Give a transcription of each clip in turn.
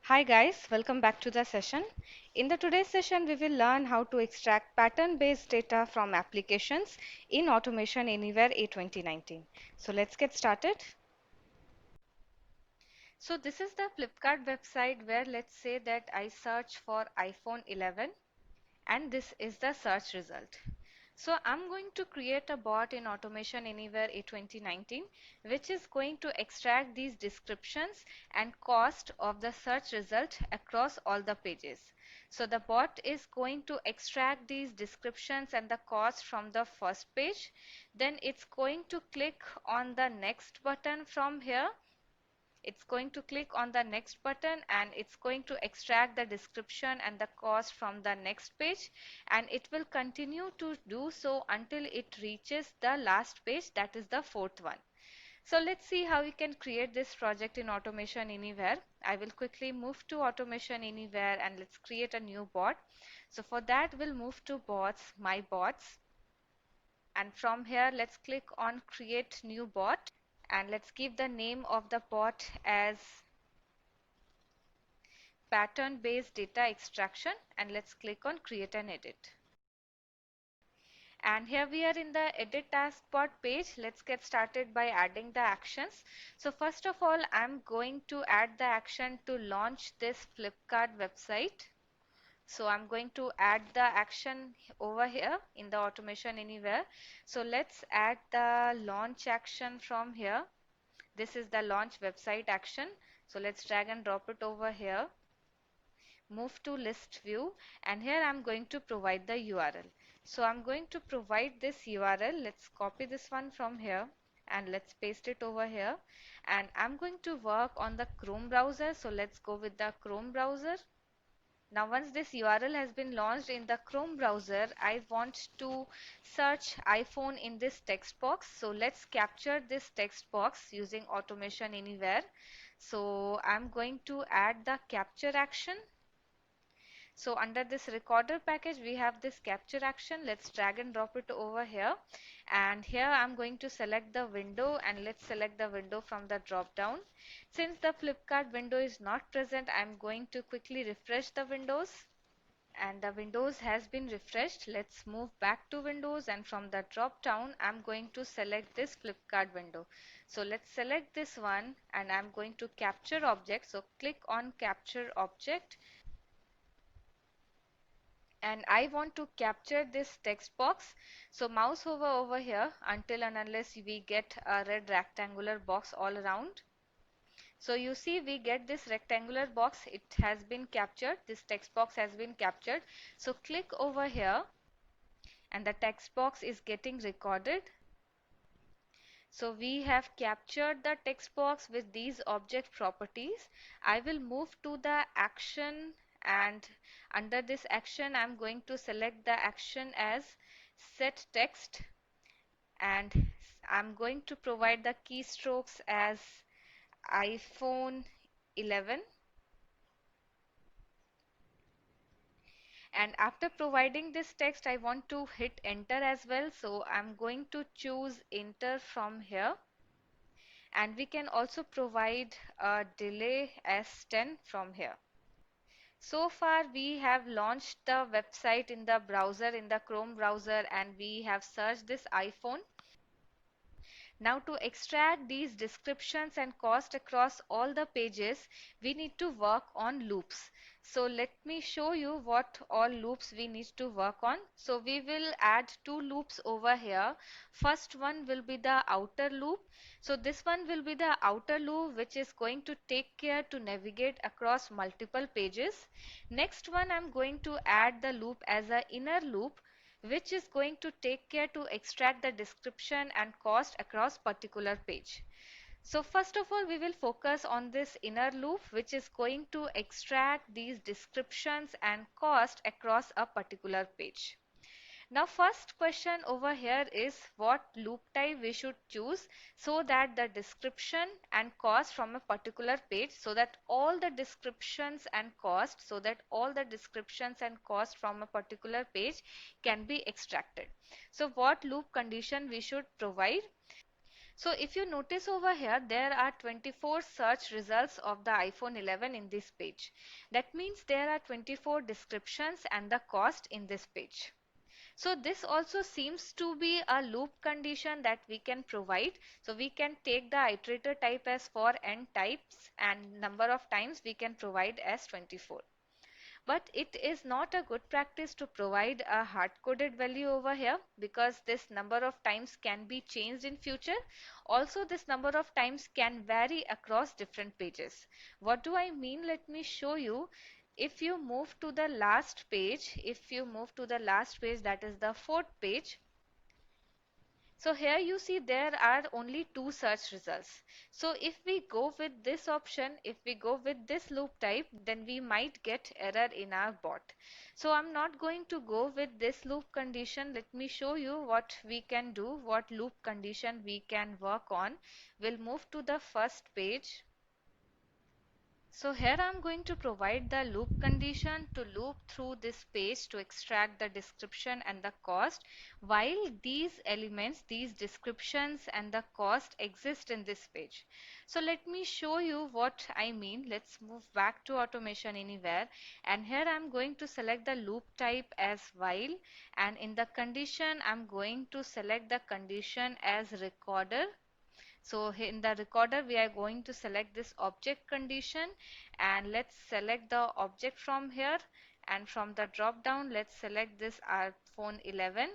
Hi guys, welcome back to the session. In the today's session, we will learn how to extract pattern-based data from applications in Automation Anywhere A2019. So let's get started. So this is the Flipkart website where let's say that I search for iPhone 11 and this is the search result. So I'm going to create a bot in Automation Anywhere A2019 which is going to extract these descriptions and cost of the search result across all the pages. So the bot is going to extract these descriptions and the cost from the first page. Then it's going to click on the next button from here. It's going to click on the next button and it's going to extract the description and the cost from the next page, and it will continue to do so until it reaches the last page, that is the fourth one. So let's see how we can create this project in Automation Anywhere. I will quickly move to Automation Anywhere and let's create a new bot. So for that we'll move to bots, my bots, and from here let's click on create new bot and let's give the name of the bot as pattern based data extraction, and let's click on create and edit. And here we are in the edit taskbar page. Let's get started by adding the actions. So first of all, I'm going to add the action to launch this Flipkart website. So I'm going to add the action over here in the Automation Anywhere. So let's add the launch action from here. This is the launch website action. So let's drag and drop it over here. Move to list view, and here I'm going to provide the URL. So I'm going to provide this URL. Let's copy this one from here and let's paste it over here, and I'm going to work on the Chrome browser. So let's go with the Chrome browser. Now once this URL has been launched in the Chrome browser, I want to search iPhone in this text box. So let's capture this text box using Automation Anywhere. So I'm going to add the capture action. So under this recorder package, we have this capture action. Let's drag and drop it over here. And here I'm going to select the window, and let's select the window from the drop down. Since the Flipkart window is not present, I'm going to quickly refresh the windows. And the windows has been refreshed. Let's move back to windows, and from the drop down I'm going to select this Flipkart window. So let's select this one and I'm going to capture object. So click on capture object, and I want to capture this text box. So mouse hover over here until and unless we get a red rectangular box all around. So you see we get this rectangular box, it has been captured, this text box has been captured. So click over here and the text box is getting recorded. So we have captured the text box with these object properties. I will move to the action, and under this action I'm going to select the action as set text, and I'm going to provide the keystrokes as iPhone 11. And after providing this text, I want to hit enter as well. So I'm going to choose enter from here. And we can also provide a delay as 10 from here. So far we have launched the website in the browser, in the Chrome browser, and we have searched this iPhone. Now to extract these descriptions and cost across all the pages, we need to work on loops. So let me show you what all loops we need to work on. So we will add two loops over here. First one will be the outer loop. So this one will be the outer loop which is going to take care to navigate across multiple pages. Next one, I'm going to add the loop as a inner loop which is going to take care to extract the description and cost across particular page. So first of all, we will focus on this inner loop which is going to extract these descriptions and cost across a particular page. Now first question over here is what loop type we should choose so that the description and cost from a particular page, so that all the descriptions and cost, from a particular page can be extracted. So what loop condition we should provide? So if you notice over here, there are 24 search results of the iPhone 11 in this page. That means there are 24 descriptions and the cost in this page. So this also seems to be a loop condition that we can provide. So we can take the iterator type as for n types and number of times we can provide as 24. But it is not a good practice to provide a hard-coded value over here because this number of times can be changed in future. Also, this number of times can vary across different pages. What do I mean? Let me show you. If you move to the last page, that is the fourth page, so here you see there are only two search results. So if we go with this option, if we go with this loop type, then we might get error in our bot. So I'm not going to go with this loop condition. Let me show you what we can do, what loop condition we can work on. We'll move to the first page. So here I'm going to provide the loop condition to loop through this page to extract the description and the cost while these elements, these descriptions and the cost exist in this page. So let me show you what I mean. Let's move back to Automation Anywhere, and here I'm going to select the loop type as while, and in the condition I'm going to select the condition as recorder. So in the recorder, we are going to select this object condition, and let's select the object from here, and from the drop down, let's select this iPhone 11.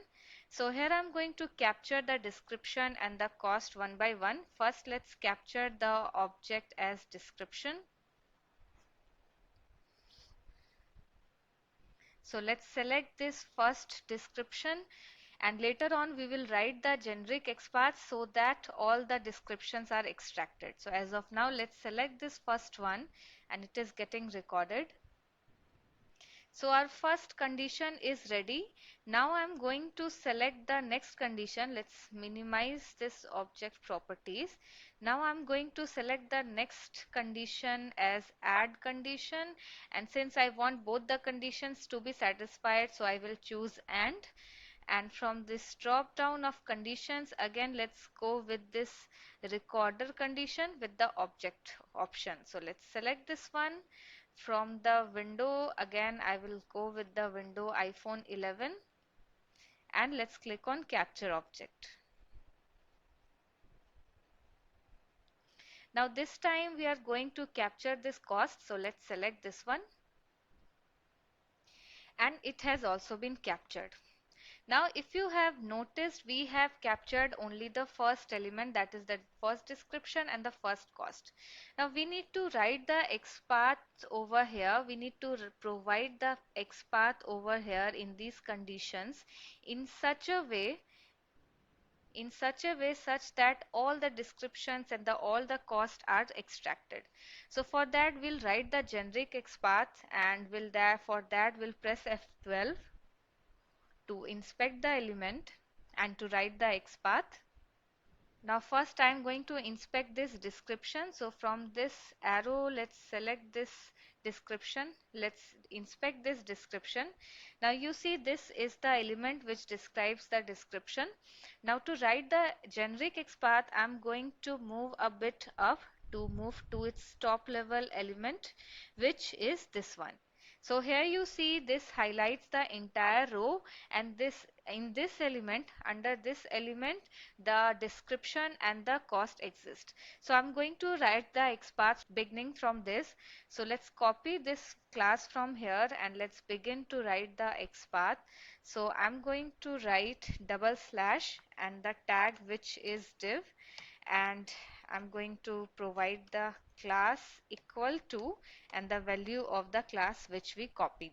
So here I'm going to capture the description and the cost one by one. First, let's capture the object as description. So let's select this first description, and later on we will write the generic XPath so that all the descriptions are extracted. So as of now, let's select this first one, and it is getting recorded. So our first condition is ready. Now I'm going to select the next condition. Let's minimize this object properties. Now I'm going to select the next condition as add condition, and since I want both the conditions to be satisfied, so I will choose and from this drop down of conditions, again let's go with this recorder condition with the object option. So let's select this one. From the window, again I will go with the window iPhone 11, and let's click on capture object. Now this time we are going to capture this cost, so let's select this one, and it has also been captured. Now if you have noticed, we have captured only the first element, that is the first description and the first cost. Now we need to write the XPath over here. We need to provide the XPath over here in these conditions in such a way such that all the descriptions and all the costs are extracted. So for that we'll write the generic XPath, and for that we'll press F12 to inspect the element and to write the XPath. Now first I am going to inspect this description. So from this arrow, let's select this description. Let's inspect this description. Now you see this is the element which describes the description. Now to write the generic XPath, I am going to move a bit up to move to its top level element, which is this one. So here you see this highlights the entire row, and this in this element, under this element, the description and the cost exist. So I'm going to write the XPath beginning from this. So let's copy this class from here and let's begin to write the XPath. So I'm going to write double slash and the tag which is div, and I'm going to provide the class equal to and the value of the class which we copied.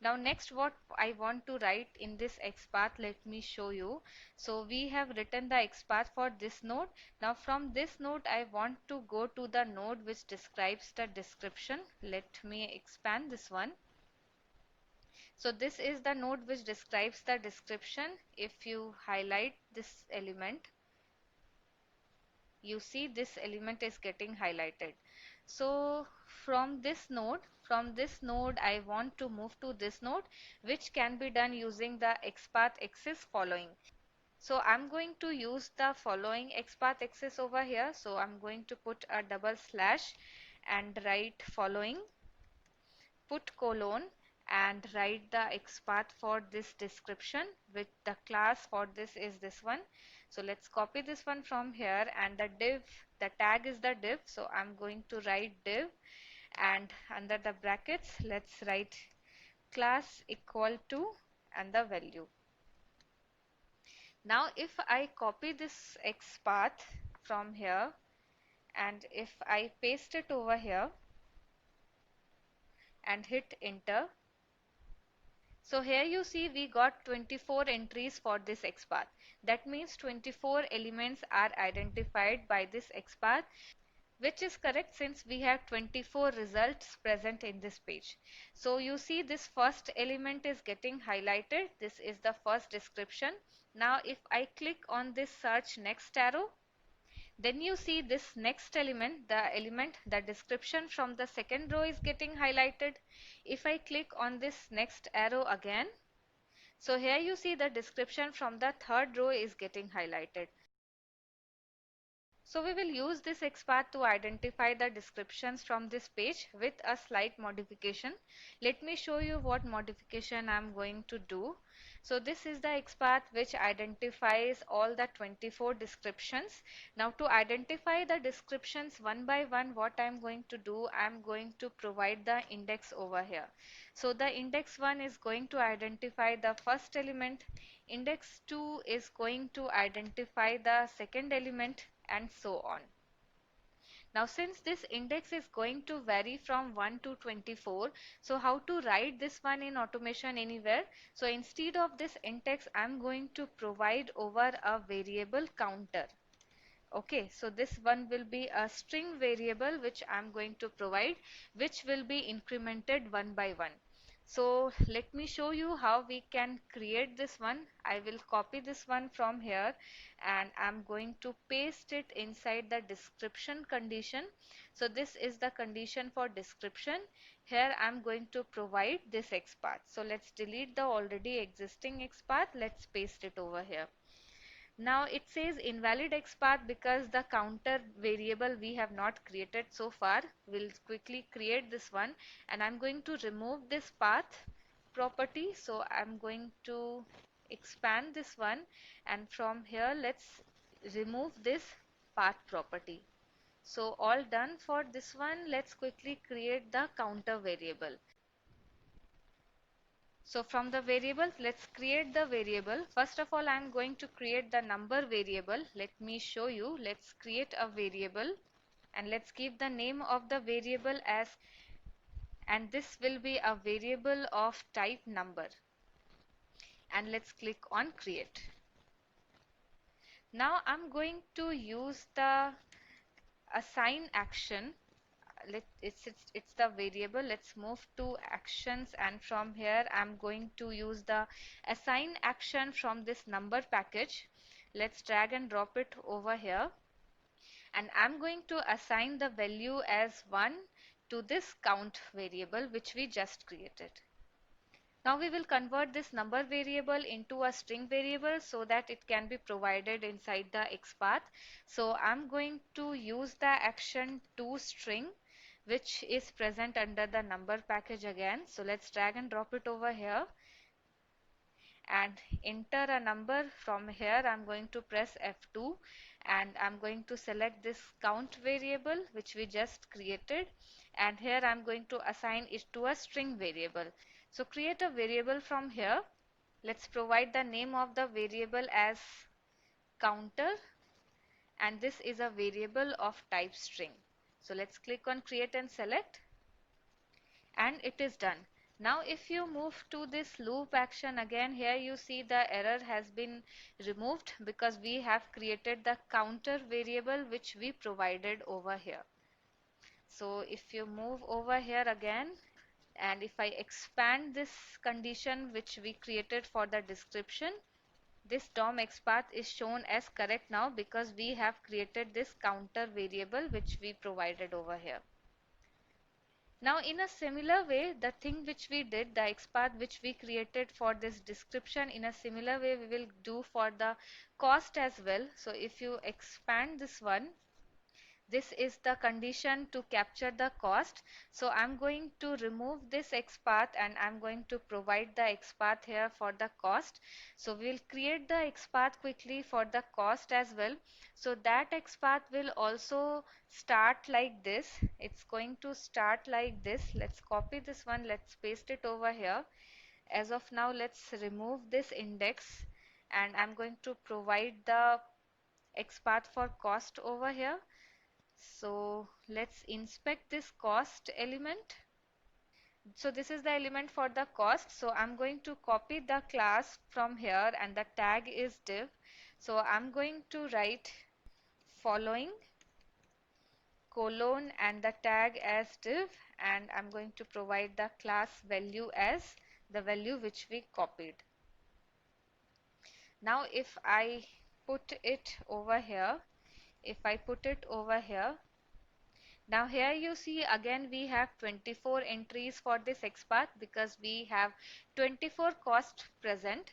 Now next what I want to write in this XPath, let me show you. So we have written the XPath for this node. Now from this node I want to go to the node which describes the description. Let me expand this one. So this is the node which describes the description. If you highlight this element, you see this element is getting highlighted. So from this node I want to move to this node, which can be done using the XPath axis following. So I'm going to use the following XPath access over here. So I'm going to put a double slash and write following, put colon and write the XPath for this description, with the class for this is this one. So let's copy this one from here, and the div, the tag is the div. So I'm going to write div, and under the brackets let's write class equal to and the value. Now if I copy this XPath from here and if I paste it over here and hit enter, so here you see we got 24 entries for this XPath. That means 24 elements are identified by this XPath, which is correct since we have 24 results present in this page. So you see this first element is getting highlighted. This is the first description. Now if I click on this search next arrow, then you see this next element, the description from the second row is getting highlighted. If I click on this next arrow again, so here you see the description from the third row is getting highlighted. So we will use this XPath to identify the descriptions from this page with a slight modification. Let me show you what modification I am going to do. So this is the XPath which identifies all the 24 descriptions. Now to identify the descriptions one by one, what I am going to do, I am going to provide the index over here. So the index 1 is going to identify the first element, index 2 is going to identify the second element, and so on. Now since this index is going to vary from 1 to 24, so how to write this one in Automation Anywhere? So instead of this index, I am going to provide over a variable counter. Okay, so this one will be a string variable which I am going to provide, which will be incremented one by one. So let me show you how we can create this one. I will copy this one from here and I'm going to paste it inside the description condition. So this is the condition for description. Here I'm going to provide this XPath. So let's delete the already existing XPath. Let's paste it over here. Now it says invalid XPath because the counter variable we have not created so far. We'll quickly create this one, and I'm going to remove this path property. So I'm going to expand this one, and from here let's remove this path property. So all done for this one. Let's quickly create the counter variable. So from the variables, let's create the variable. First of all, I'm going to create the number variable. Let me show you. Let's create a variable and let's give the name of the variable as, and this will be a variable of type number. And let's click on create. Now I'm going to use the assign action. It's the variable. Let's move to actions, and from here I'm going to use the assign action from this number package. Let's drag and drop it over here, and I'm going to assign the value as 1 to this count variable which we just created. Now we will convert this number variable into a string variable so that it can be provided inside the XPath. So I'm going to use the action toString, which is present under the number package again. So let's drag and drop it over here and enter a number. From here I'm going to press F2 and I'm going to select this count variable which we just created, and here I'm going to assign it to a string variable. So create a variable from here. Let's provide the name of the variable as counter, and this is a variable of type string. So let's click on create and select, and it is done. Now if you move to this loop action again, here you see the error has been removed because we have created the counter variable which we provided over here. So if you move over here again, and if I expand this condition which we created for the description, this DOM XPath is shown as correct now because we have created this counter variable which we provided over here. Now in a similar way, the thing which we did, the XPath which we created for this description, in a similar way we will do for the cost as well. So if you expand this one, this is the condition to capture the cost. So I'm going to remove this XPath and I'm going to provide the XPath here for the cost. So we'll create the XPath quickly for the cost as well. So that XPath will also start like this. It's going to start like this. Let's copy this one. Let's paste it over here. As of now, let's remove this index and I'm going to provide the XPath for cost over here. So let's inspect this cost element. So this is the element for the cost. So I'm going to copy the class from here and the tag is div. So I'm going to write following colon and the tag as div, and I'm going to provide the class value as the value which we copied. Now if I put it over here, now here you see again we have 24 entries for this XPath because we have 24 cost present.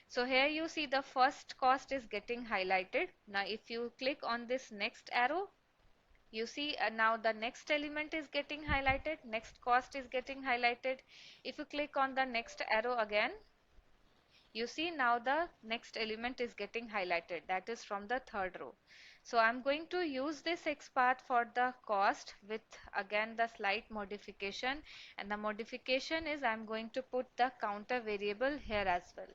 So here you see the first cost is getting highlighted. Now if you click on this next arrow, you see now the next element is getting highlighted, next cost is getting highlighted. If you click on the next arrow again, you see now the next element is getting highlighted, that is from the third row. So I'm going to use this XPath for the cost with again the slight modification, and the modification is I'm going to put the counter variable here as well.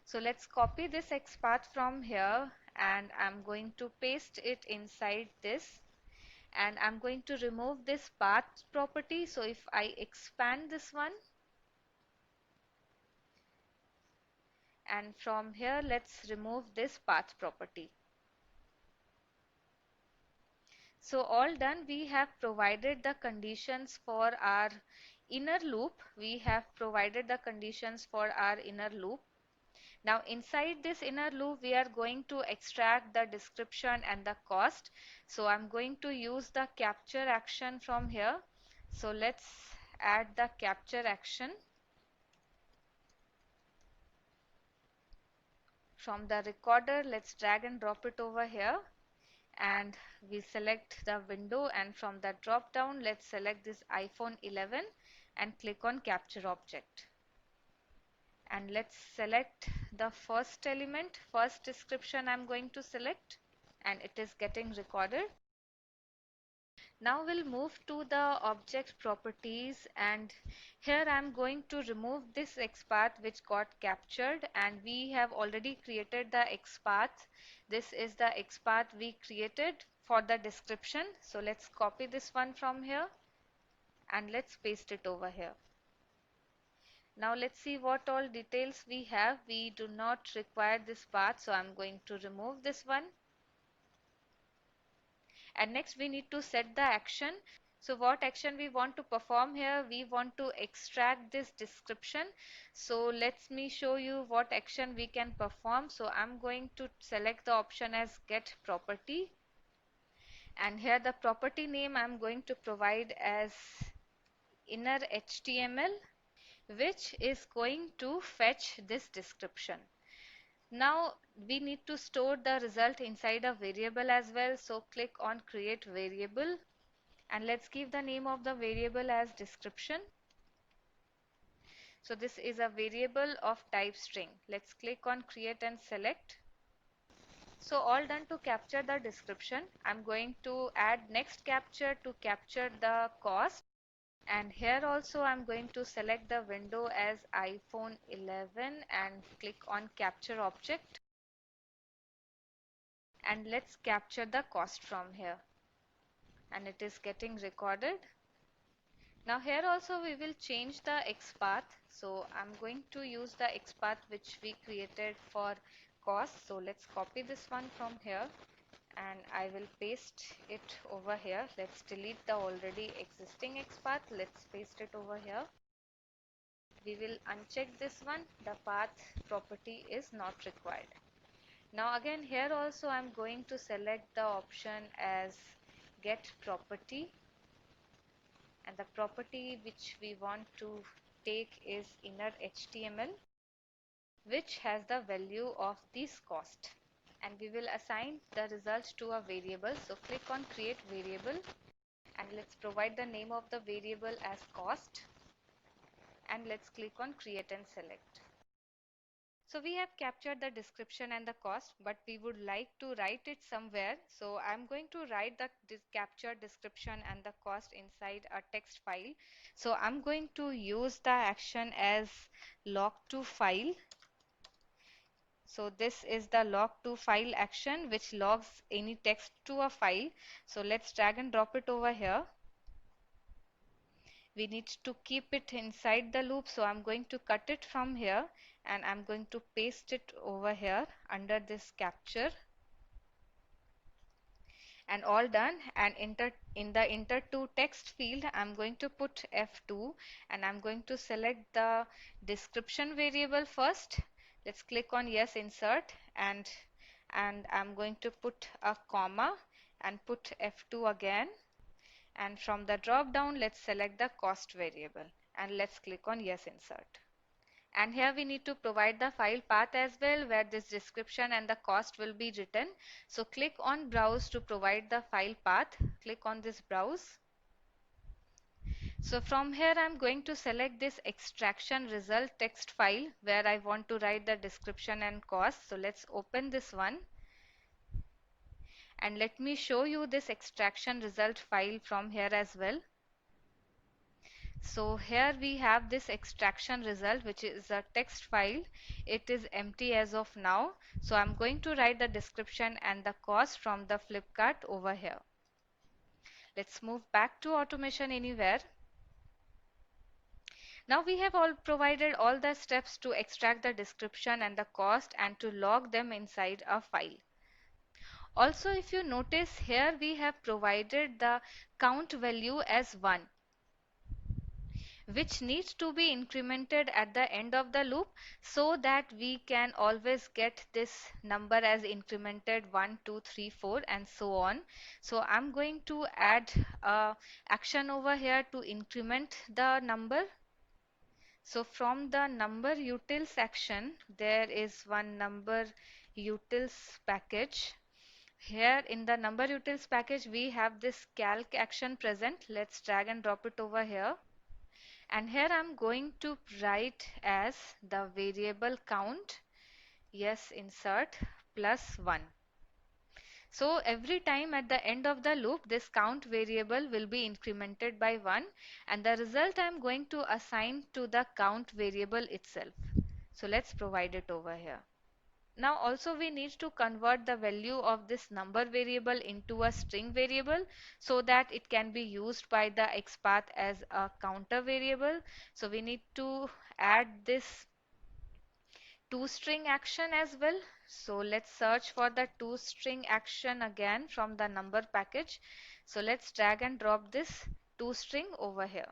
So let's copy this XPath from here and I'm going to paste it inside this, and I'm going to remove this path property. So if I expand this one, and from here let's remove this path property. So all done, we have provided the conditions for our inner loop. We have provided the conditions for our inner loop. Now inside this inner loop we are going to extract the description and the cost. So I'm going to use the capture action from here. So let's add the capture action. From the recorder, let's drag and drop it over here, and we select the window, and from the drop down let's select this iPhone 11 and click on capture object, and let's select the first element, first description I'm going to select, and it is getting recorded. Now we'll move to the object properties, and here I'm going to remove this XPath which got captured, and we have already created the XPath. This is the XPath we created for the description. So let's copy this one from here and let's paste it over here. Now let's see what all details we have. We do not require this path, so I'm going to remove this one. And next we need to set the action. So what action we want to perform here? We want to extract this description. So let me show you what action we can perform. So I'm going to select the option as get property, and here the property name I'm going to provide as inner HTML, which is going to fetch this description. Now we need to store the result inside a variable as well. So click on create variable, and let's give the name of the variable as description. So this is a variable of type string. Let's click on create and select. So all done to capture the description. I'm going to add next capture to capture the cost, and here also I'm going to select the window as iPhone 11 and click on capture object, and let's capture the cost from here, and it is getting recorded. Now here also we will change the XPath. So I'm going to use the XPath which we created for cost. So let's copy this one from here and I will paste it over here. Let's delete the already existing XPath. Let's paste it over here. We will uncheck this one. The path property is not required. Now again here also I'm going to select the option as get property, and the property which we want to take is inner HTML, which has the value of this cost, and we will assign the result to a variable. So click on create variable, and let's provide the name of the variable as cost, and let's click on create and select. So we have captured the description and the cost, but we would like to write it somewhere. So I'm going to write the captured description and the cost inside a text file. So I'm going to use the action as log to file. So this is the log to file action which logs any text to a file. So let's drag and drop it over here. We need to keep it inside the loop, so I'm going to cut it from here and I'm going to paste it over here under this capture, and all done. And in the enter to text field I'm going to put F2, and I'm going to select the description variable first. Let's click on yes, insert, and I'm going to put a comma and put F2 again, and from the drop down let's select the cost variable and let's click on yes, insert. And here we need to provide the file path as well, where this description and the cost will be written. So click on browse to provide the file path. Click on this browse. So from here I'm going to select this extraction result text file where I want to write the description and cost. So let's open this one, and let me show you this extraction result file from here as well. So here we have this extraction result, which is a text file. It is empty as of now. So I'm going to write the description and the cost from the Flipkart over here. Let's move back to Automation Anywhere. Now we have all provided all the steps to extract the description and the cost and to log them inside a file. Also, if you notice here, we have provided the count value as 1, which needs to be incremented at the end of the loop, so that we can always get this number as incremented 1, 2, 3, 4 and so on. So I'm going to add a action over here to increment the number. So from the number utils action, there is one number utils package. Here in the number utils package we have this calc action present. Let's drag and drop it over here. And here I'm going to write as the variable count, yes, insert, plus 1. So every time at the end of the loop, this count variable will be incremented by 1, and the result I'm going to assign to the count variable itself. So let's provide it over here. Now also we need to convert the value of this number variable into a string variable so that it can be used by the XPath as a counter variable. So we need to add this toString action as well. So let's search for the toString action again from the number package. So let's drag and drop this toString over here.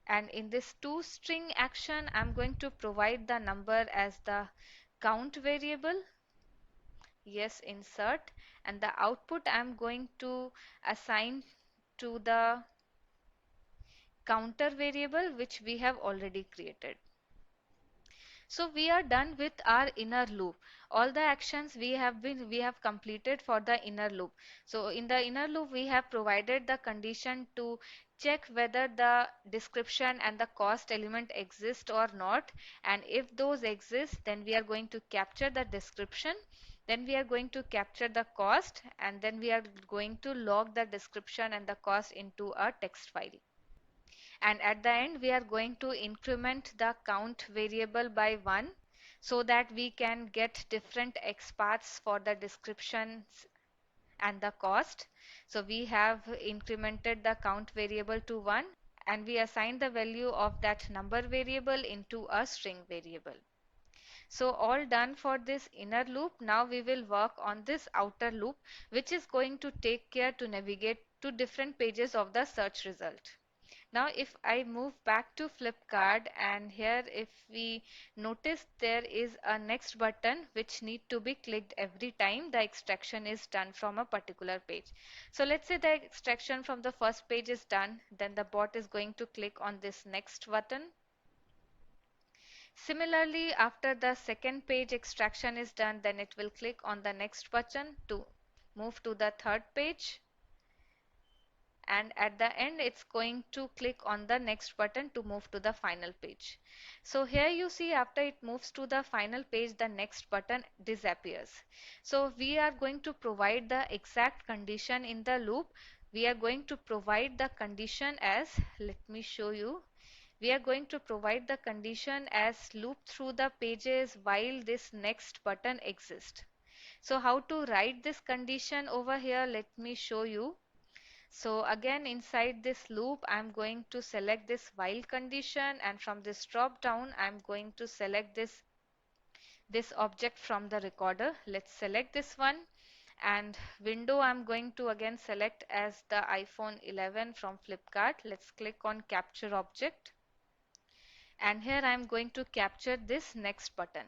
And in this toString action, I'm going to provide the number as the count variable. Yes, insert, and the output I'm going to assign to the counter variable which we have already created. So we are done with our inner loop. All the actions we have completed for the inner loop. So in the inner loop we have provided the condition to check whether the description and the cost element exist or not, and if those exist then we are going to capture the description, then we are going to capture the cost, and then we are going to log the description and the cost into a text file. And at the end we are going to increment the count variable by 1 so that we can get different XPaths for the descriptions and the cost. So we have incremented the count variable to 1, and we assign the value of that number variable into a string variable. So all done for this inner loop. Now we will work on this outer loop, which is going to take care to navigate to different pages of the search result. Now if I move back to Flipkart, and here if we notice, there is a next button which need to be clicked every time the extraction is done from a particular page. So let's say the extraction from the first page is done, then the bot is going to click on this next button. Similarly, after the second page extraction is done, then it will click on the next button to move to the third page, and at the end it's going to click on the next button to move to the final page. So here you see, after it moves to the final page, the next button disappears. So we are going to provide the exact condition in the loop. We are going to provide the condition as, let me show you, we are going to provide the condition as loop through the pages while this next button exists. So how to write this condition over here, let me show you. So again, inside this loop, I'm going to select this while condition, and from this drop down I'm going to select this object from the recorder. Let's select this one, and window I'm going to again select as the iPhone 11 from Flipkart. Let's click on capture object, and here I'm going to capture this next button.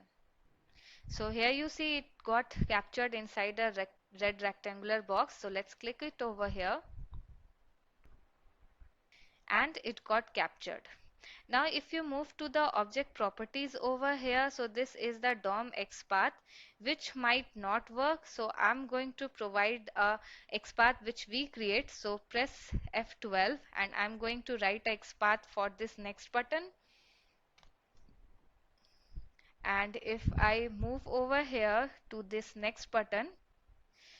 So here you see it got captured inside a red rectangular box. So let's click it over here, and it got captured. Now if you move to the object properties over here, so this is the DOM XPath, which might not work. So I'm going to provide a XPath which we create. So press F12, and I'm going to write a XPath for this next button. And if I move over here to this next button,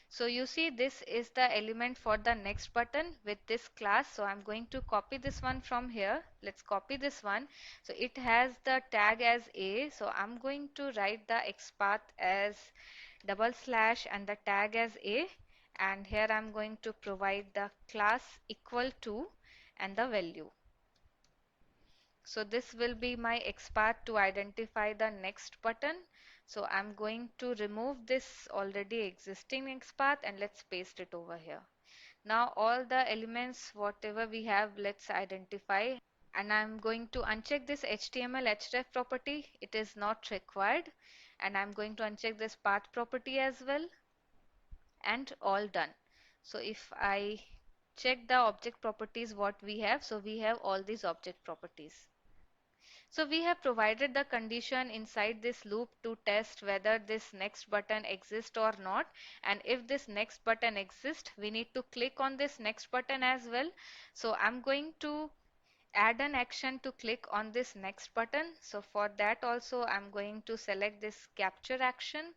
so you see this is the element for the next button with this class. So I'm going to copy this one from here. Let's copy this one. So it has the tag as A. So I'm going to write the XPath as / and the tag as A. And here I'm going to provide the class equal to and the value. So this will be my XPath to identify the next button. So I'm going to remove this already existing XPath, and let's paste it over here. Now all the elements whatever we have, let's identify, and I'm going to uncheck this HTML href property. It is not required, and I'm going to uncheck this path property as well, and all done. So if I check the object properties what we have, so we have all these object properties. So we have provided the condition inside this loop to test whether this next button exists or not. And if this next button exists, we need to click on this next button as well. So I'm going to add an action to click on this next button. So for that also I'm going to select this capture action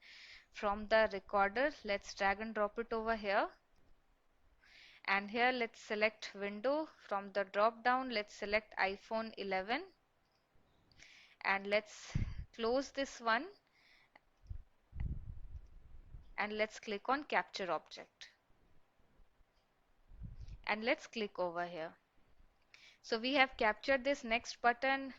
from the recorder. Let's drag and drop it over here. And here let's select window. From the drop down, let's select iPhone 11. And let's close this one, and let's click on capture object, and let's click over here. So we have captured this next button.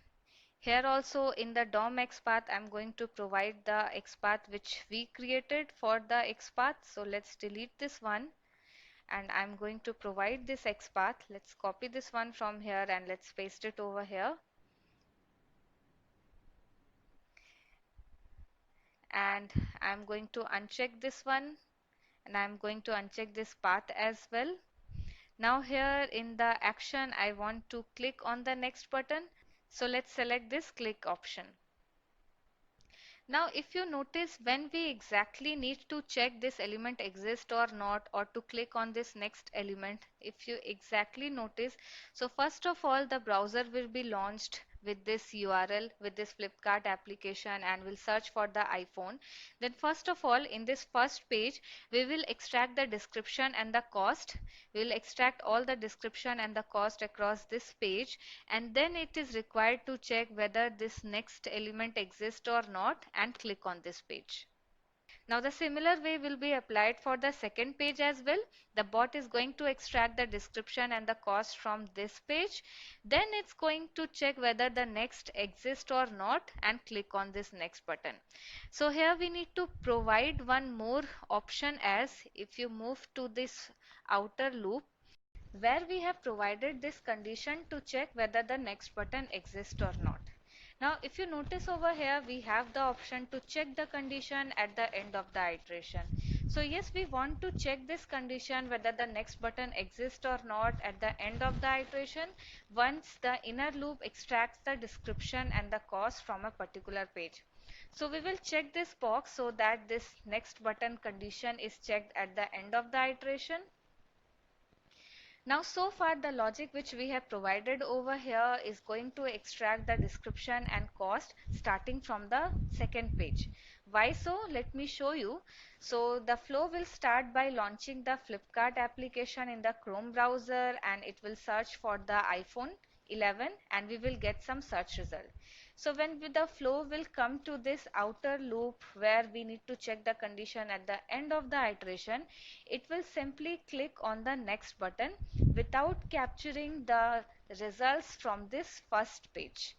Here also in the DOM XPath I'm going to provide the XPath which we created for the XPath. So let's delete this one, and I'm going to provide this XPath. Let's copy this one from here and let's paste it over here. And I'm going to uncheck this one, and I'm going to uncheck this path as well. Now here in the action I want to click on the next button. So let's select this click option. Now if you notice, when we exactly need to check this element exists or not, or to click on this next element, if you exactly notice, so first of all the browser will be launched with this URL, with this Flipkart application, and will search for the iPhone. Then first of all, in this first page we will extract the description and the cost. We will extract all the description and the cost across this page, and then it is required to check whether this next element exists or not and click on this page. Now the similar way will be applied for the second page as well. The bot is going to extract the description and the cost from this page. Then it's going to check whether the next exists or not and click on this next button. So here we need to provide one more option, as if you move to this outer loop. where we have provided this condition to check whether the next button exists or not. Now if you notice over here, we have the option to check the condition at the end of the iteration. So yes, we want to check this condition whether the next button exists or not at the end of the iteration once the inner loop extracts the description and the cost from a particular page. So we will check this box so that this next button condition is checked at the end of the iteration. Now so far the logic which we have provided over here is going to extract the description and cost starting from the second page. Why so? Let me show you. So the flow will start by launching the Flipkart application in the Chrome browser, and it will search for the iPhone 11 and we will get some search result. So when the flow will come to this outer loop where we need to check the condition at the end of the iteration, it will simply click on the next button without capturing the results from this first page.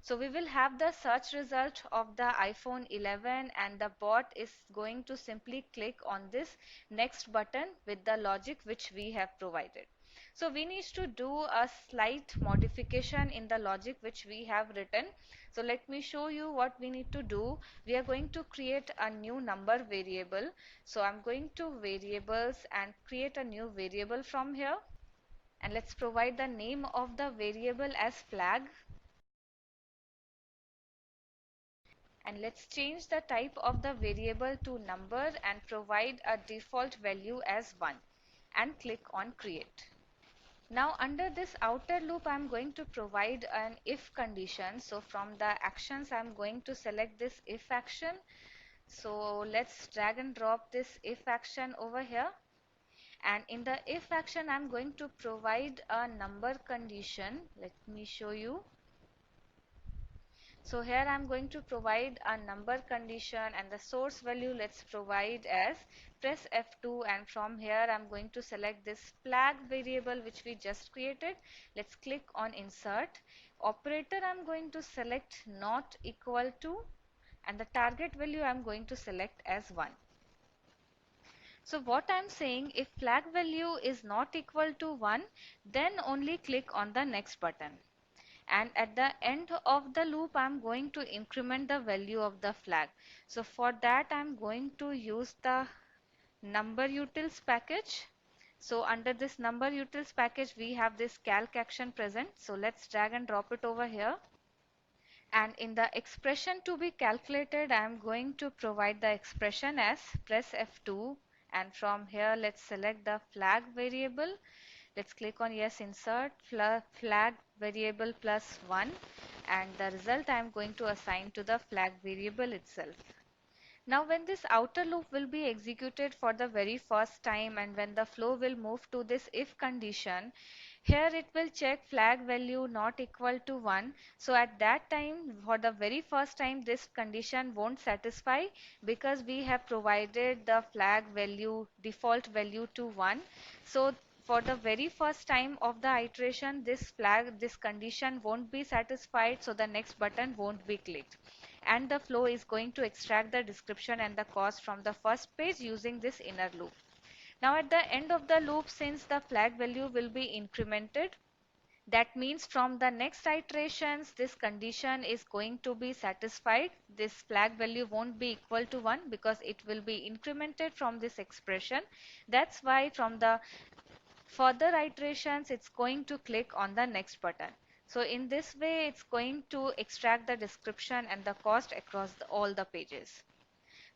So we will have the search result of the iPhone 11 and the bot is going to simply click on this next button with the logic which we have provided. So we need to do a slight modification in the logic which we have written. So let me show you what we need to do. We are going to create a new number variable. So I'm going to variables and create a new variable from here. And let's provide the name of the variable as flag. And let's change the type of the variable to number and provide a default value as 1 and click on create. Now under this outer loop I'm going to provide an if condition. So from the actions I'm going to select this if action. So let's drag and drop this if action over here, and in the if action I'm going to provide a number condition. Let me show you. So here I'm going to provide a number condition and the source value let's provide as press F2, and from here I'm going to select this flag variable which we just created. Let's click on insert. Operator I'm going to select not equal to, and the target value I'm going to select as 1. So what I'm saying, if flag value is not equal to 1, then only click on the next button. And at the end of the loop I'm going to increment the value of the flag. So for that I'm going to use the number utils package. So under this number utils package we have this calc action present. So let's drag and drop it over here. And in the expression to be calculated I am going to provide the expression as press F2, and from here let's select the flag variable. Let's click on yes, insert flag variable plus 1, and the result I am going to assign to the flag variable itself. Now when this outer loop will be executed for the very first time and when the flow will move to this if condition, here it will check flag value not equal to 1. So at that time, for the very first time, this condition won't satisfy because we have provided the flag value default value to 1. So for the very first time of the iteration, this condition won't be satisfied, so the next button won't be clicked, and the flow is going to extract the description and the cost from the first page using this inner loop. Now at the end of the loop, since the flag value will be incremented, that means from the next iterations this condition is going to be satisfied. This flag value won't be equal to 1 because it will be incremented from this expression. That's why from the further iterations it's going to click on the next button. So in this way it's going to extract the description and the cost across all the pages.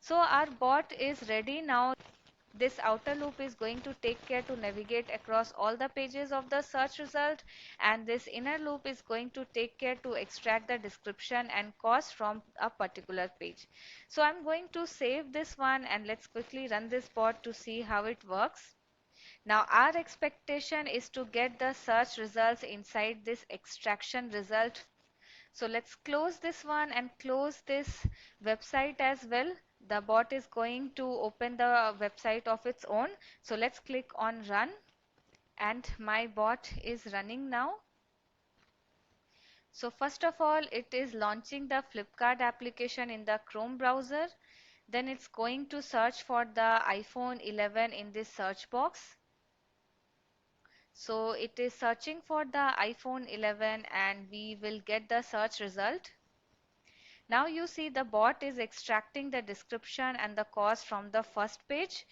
So our bot is ready now. This outer loop is going to take care to navigate across all the pages of the search result, and this inner loop is going to take care to extract the description and cost from a particular page. So I'm going to save this one and let's quickly run this bot to see how it works. Now our expectation is to get the search results inside this extraction result. So let's close this one and close this website as well. The bot is going to open the website of its own. So let's click on run, and my bot is running now. So first of all, it is launching the Flipkart application in the Chrome browser. Then it's going to search for the iPhone 11 in this search box. So it is searching for the iPhone 11 and we will get the search result. Now you see the bot is extracting the description and the cost from the first page.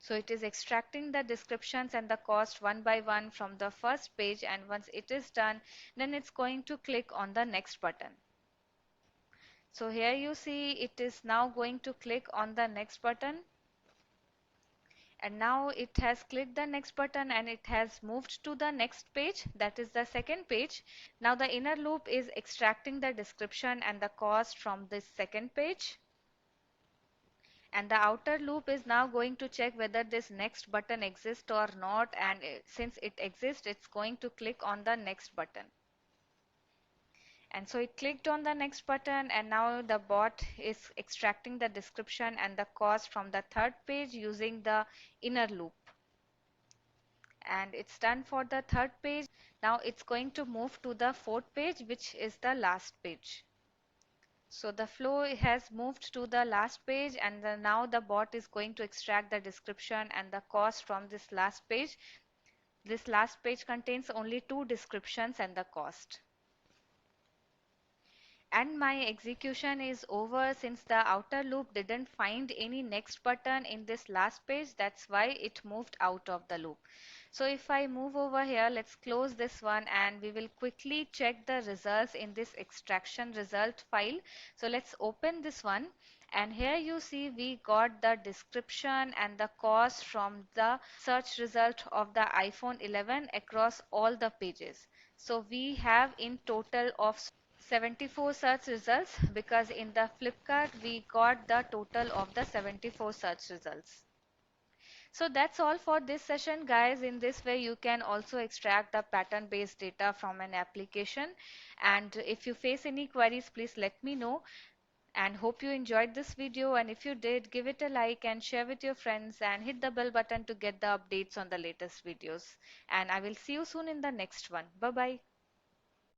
So it is extracting the descriptions and the cost one by one from the first page, and once it is done, then it's going to click on the next button. So here you see it is now going to click on the next button, and now it has clicked the next button and it has moved to the next page, that is the second page. Now the inner loop is extracting the description and the cost from this second page. And the outer loop is now going to check whether this next button exists or not, and since it exists, it's going to click on the next button. And so it clicked on the next button, and now the bot is extracting the description and the cost from the third page using the inner loop. And it's done for the third page. Now it's going to move to the fourth page, which is the last page. So the flow has moved to the last page, and now the bot is going to extract the description and the cost from this last page. This last page contains only two descriptions and the cost. And my execution is over since the outer loop didn't find any next button in this last page. That's why it moved out of the loop. So if I move over here, let's close this one and we will quickly check the results in this extraction result file. So let's open this one, and here you see we got the description and the cost from the search result of the iPhone 11 across all the pages. So we have in total of 74 search results, because in the Flipkart we got the total of the 74 search results. So that's all for this session, guys. In this way you can also extract the pattern based data from an application, and if you face any queries, please let me know. And hope you enjoyed this video, and if you did, give it a like and share with your friends and hit the bell button to get the updates on the latest videos. And I will see you soon in the next one. Bye bye.